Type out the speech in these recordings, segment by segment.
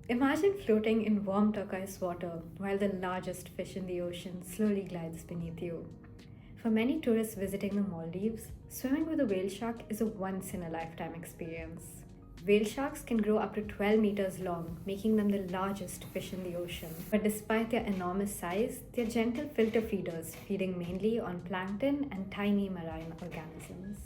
Imagine floating in warm turquoise water while the largest fish in the ocean slowly glides beneath you. For many tourists visiting the Maldives, swimming with a whale shark is a once in a lifetime experience. Whale sharks can grow up to 12 meters long, making them the largest fish in the ocean. But despite their enormous size, they're gentle filter feeders, feeding mainly on plankton and tiny marine organisms.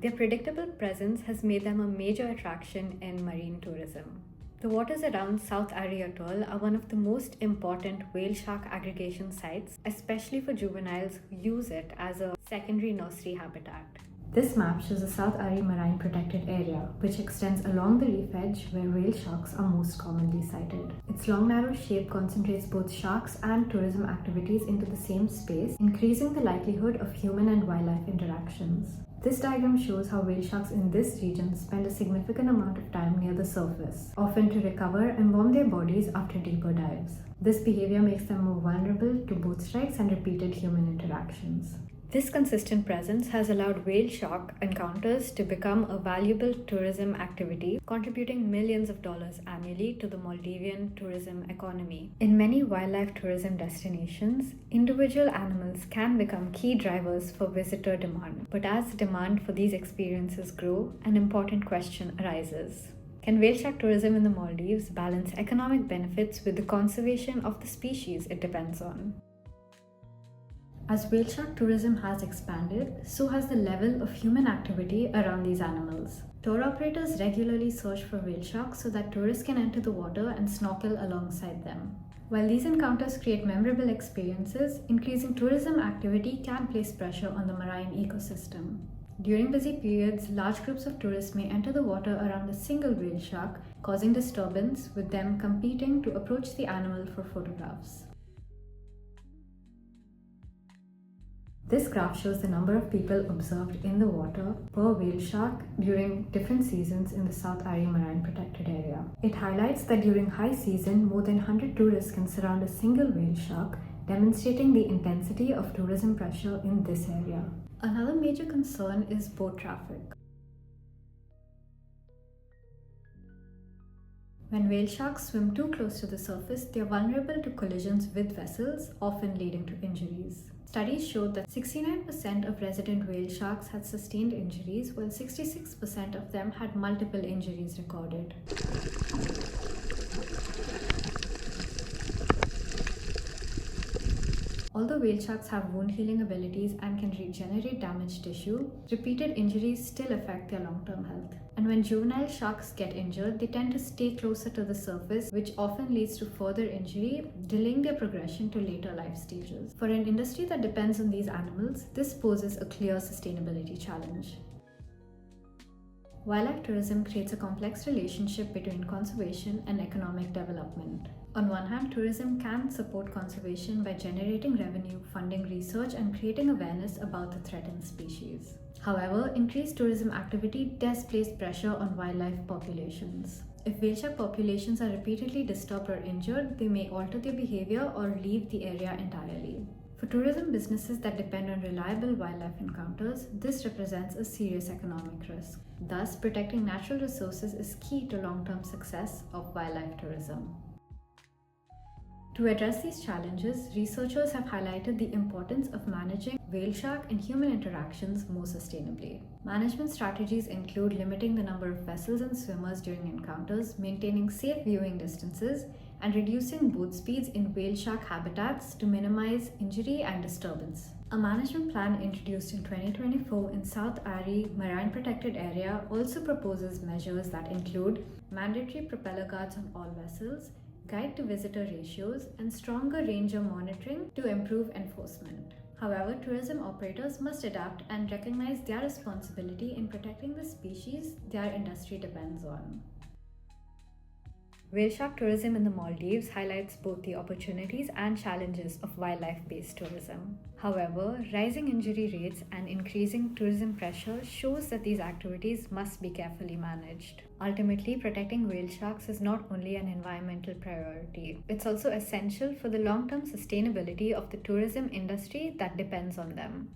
Their predictable presence has made them a major attraction in marine tourism. The waters around South Ari Atoll are one of the most important whale shark aggregation sites, especially for juveniles who use it as a secondary nursery habitat. This map shows the South Ari Marine Protected Area, which extends along the reef edge where whale sharks are most commonly sighted. Its long narrow shape concentrates both sharks and tourism activities into the same space, increasing the likelihood of human and wildlife interactions. This diagram shows how whale sharks in this region spend a significant amount of time near the surface, often to recover and warm their bodies after deeper dives. This behavior makes them more vulnerable to both strikes and repeated human interactions. This consistent presence has allowed whale shark encounters to become a valuable tourism activity, contributing millions of dollars annually to the Maldivian tourism economy. In many wildlife tourism destinations, individual animals can become key drivers for visitor demand. But as demand for these experiences grow, an important question arises. Can whale shark tourism in the Maldives balance economic benefits with the conservation of the species it depends on? As whale shark tourism has expanded, so has the level of human activity around these animals. Tour operators regularly search for whale sharks so that tourists can enter the water and snorkel alongside them. While these encounters create memorable experiences, increasing tourism activity can place pressure on the marine ecosystem. During busy periods, large groups of tourists may enter the water around a single whale shark, causing disturbance, with them competing to approach the animal for photographs. This graph shows the number of people observed in the water per whale shark during different seasons in the South Ari Marine Protected Area. It highlights that during high season, more than 100 tourists can surround a single whale shark, demonstrating the intensity of tourism pressure in this area. Another major concern is boat traffic. When whale sharks swim too close to the surface, they are vulnerable to collisions with vessels, often leading to injuries. Studies showed that 69% of resident whale sharks had sustained injuries, while 66% of them had multiple injuries recorded. Although whale sharks have wound healing abilities and can regenerate damaged tissue, repeated injuries still affect their long-term health. And when juvenile sharks get injured, they tend to stay closer to the surface, which often leads to further injury, delaying their progression to later life stages. For an industry that depends on these animals, this poses a clear sustainability challenge. Wildlife tourism creates a complex relationship between conservation and economic development. On one hand, tourism can support conservation by generating revenue, funding research, and creating awareness about the threatened species. However, increased tourism activity does place pressure on wildlife populations. If whale shark populations are repeatedly disturbed or injured, they may alter their behavior or leave the area entirely. For tourism businesses that depend on reliable wildlife encounters, this represents a serious economic risk. Thus, protecting natural resources is key to long-term success of wildlife tourism. To address these challenges, researchers have highlighted the importance of managing whale shark and human interactions more sustainably. Management strategies include limiting the number of vessels and swimmers during encounters, maintaining safe viewing distances, and reducing boat speeds in whale shark habitats to minimize injury and disturbance. A management plan introduced in 2024 in South Ari Marine Protected Area also proposes measures that include mandatory propeller guards on all vessels, guide to visitor ratios, and stronger ranger monitoring to improve enforcement. However, tourism operators must adapt and recognize their responsibility in protecting the species their industry depends on. Whale shark tourism in the Maldives highlights both the opportunities and challenges of wildlife-based tourism. However, rising injury rates and increasing tourism pressure shows that these activities must be carefully managed. Ultimately, protecting whale sharks is not only an environmental priority, it's also essential for the long-term sustainability of the tourism industry that depends on them.